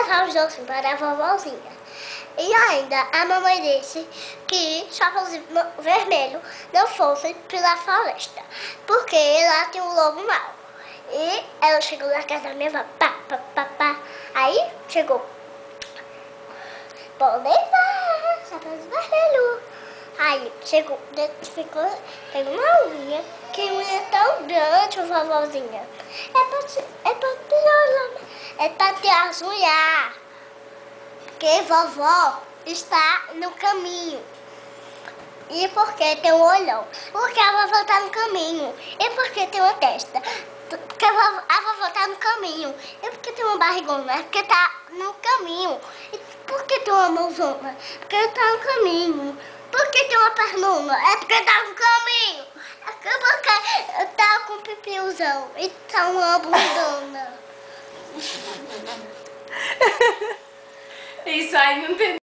levar os docinhos para a vovozinha. E ainda a mamãe disse que Chapeuzinho Vermelho não fosse pela floresta, porque lá tem um lobo mau. E ela chegou na casa da minha avó, pá, pá, pá, pá. Aí chegou, pode levar, Chapeuzinho Vermelho. Aí chegou, pegou uma unha, que unha tão grande, vovozinha. É pra ter as unhas, porque vovó está no caminho. E porque tem um olhão, porque a vovó está no caminho. E porque tem uma testa, porque a vovó está no caminho. E porque tem uma barrigona, porque está no caminho. E porque tem uma mãozona, porque está no caminho. Porque tem uma pernona, é porque tá no caminho. É porque tá com pipiuzão e tá uma bundona. Isso aí não tem.